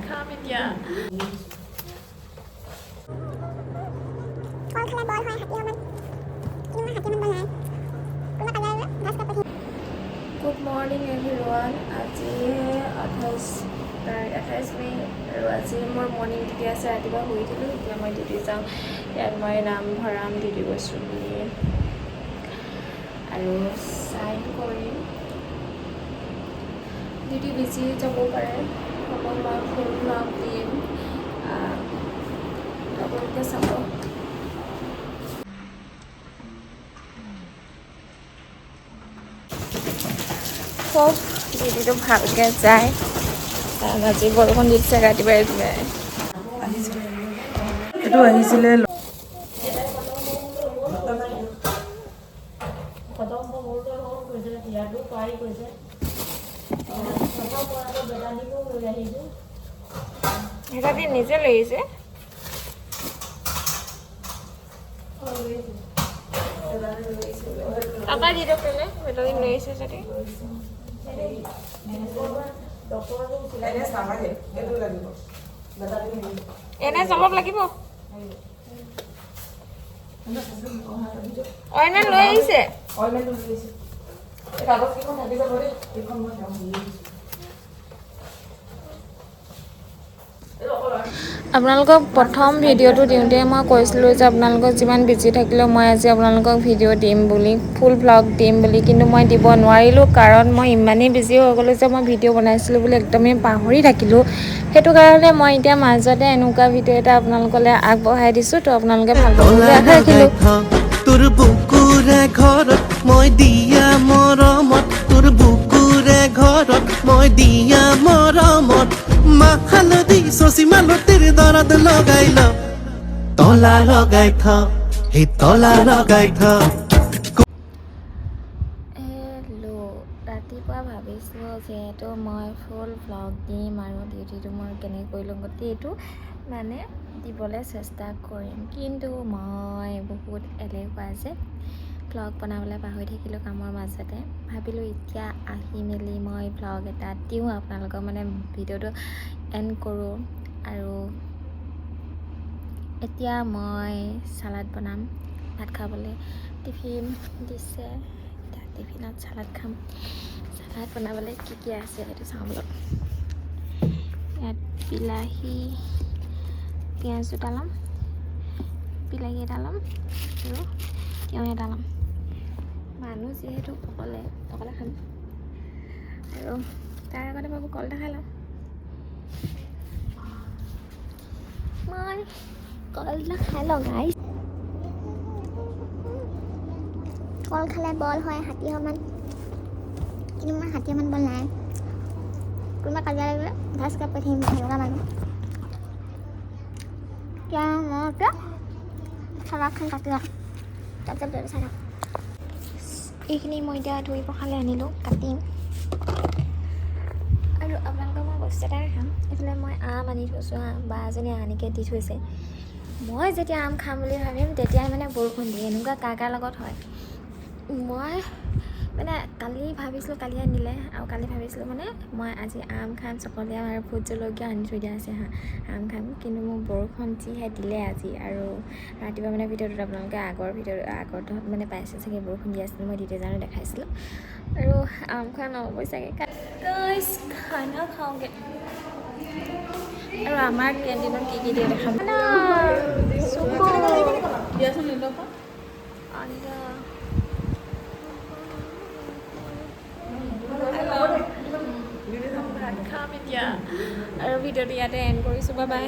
খাম এতিয়া good morning everyone আজি 28 মে আৰু আজি মোৰ মৰ্ণিং ডিউটি আছে ৰাতিপুৱা শুই উঠিলোঁ এতিয়া মই ডিউটি যাওঁ ইয়াত মই নাম ভৰাম ডিউটি গৈছোঁ বুলি আৰু চাইন কৰিম ডিউটি বেছি যাব পাৰে হ'ব মই ফুল ব্লগ দিম আপোনালোকে চাব খুব ডিউটিটো ভালকৈ যায় কাৰণ আজি বৰষুণ দিছে ৰাতিপুৱাই এইটো আহিছিলে সিহঁতি নিজে লৈ আহিছে আকৌ দি দিয়ক কেলে বেটাৰী লৈ আহিছে যদি এনে জলপ লাগিব অইনে লৈ আহিছে আপোনালোকক প্ৰথম ভিডিঅ'টো দিওঁতে মই কৈছিলোঁ যে আপোনালোকক যিমান বিজি থাকিলেও মই আজি আপোনালোকক ভিডিঅ' দিম বুলি ফুল ভ্লগ দিম বুলি কিন্তু মই দিব নোৱাৰিলোঁ কাৰণ মই ইমানেই বিজি হৈ গ'লোঁ যে মই ভিডিঅ' বনাইছিলোঁ বুলি একদমেই পাহৰি থাকিলোঁ সেইটো কাৰণে মই এতিয়া মাজতে এনেকুৱা ভিডিঅ' এটা আপোনালোকলৈ আগবঢ়াই দিছোঁ তো আপোনালোকে ভাল পাব বুলি আশা ৰাখিলোঁ তোৰ বুকুৰে ঘৰত মই দিয়া মৰমত তোৰ বুকুৰে ঘৰত মই দিয়া মৰমত মাখালদি চচি মালতিৰ দৰদ লগাই ল তলা লগাই থ সেই তলা লগাই থ হেল্ল' ৰাতিপুৱা ভাবিছিলোঁ যিহেতু মই ফুল ভ্লগ দিম আৰু ডিউটিটো মই কেনেকৈ কৰিলোঁ গোটেইটো মানে দিবলৈ চেষ্টা কৰিম কিন্তু মই বহুত এলেহুৱা যে ভ্লগ বনাবলৈ পাহৰি থাকিলোঁ কামৰ মাজতে ভাবিলোঁ এতিয়া আহি মেলি মই ভ্লগ এটা দিওঁ আপোনালোকক মানে ভিডিঅ'টো এণ্ড কৰোঁ আৰু এতিয়া মই চালাড বনাম ভাত খাবলৈ টিফিন দিছে এতিয়া টিফিনত চালাড খাম চালাড বনাবলৈ কি কি আছে সেইটো চাওঁ বোলো ইয়াত বিলাহী পিঁয়াজ দুটা ল'ম বিলাহী এটা ল'ম আৰু তিয়ঁহ এটা ল'ম মানুহ যিহেতু অকলে খাম আৰু তাৰ আগতে মই কল এটা খাই লওঁ মই কল এটা খাই লওঁ গাইছ কল খালে বল হয় হাতী সমান কিন্তু মই হাতী সমান বল নাই কোনোবা কাজিয়া লাগিলে ঘাচ কাপ পঠিয়াম সেনেকুৱা মানুহ এতিয়া মই এতিয়া চালাডখন কাটি লওঁ তাৰপিছত চাই থাকক এইখিনি মই এতিয়া ধুই পখালি আনিলোঁ কাটিম আৰু আপোনালোকক মই বস্তু এটা খাম এইফালে মই আম আনি থৈছোঁ বা এজনীয়ে আনিকৈ দি থৈছে মই যেতিয়া আম খাম বুলি ভাবিম তেতিয়াই মানে বৰষুণ দিয়ে এনেকুৱা কাৰ লগত হয় মই মানে কালি ভাবিছিলোঁ কালি আনিলে আৰু কালি ভাবিছিলোঁ মানে মই আজি আম খাম চকলীয়া আৰু ভোট জলকীয়া আনি থৈ দিয়া আছে আম খাম কিন্তু মোৰ বৰষুণ যিহে দিলে আজি আৰু ৰাতিপুৱা মানে ভিডিঅ'টোত আপোনালোকে আগত মানে পাইছে চাগে বৰষুণ দি আছিলে মই ডিউটি যাওঁতে দেখাইছিলোঁ আৰু আম খোৱা নহ'বই চাগে গাইছ খানা খাওঁগৈ আৰু আমাৰ কেণ্টিনত কি কি দিয়ে দেখাম ভাত খাম এতিয়া আৰু ভিডিঅ'টো ইয়াতে এণ্ড কৰিছোঁ বাই বাই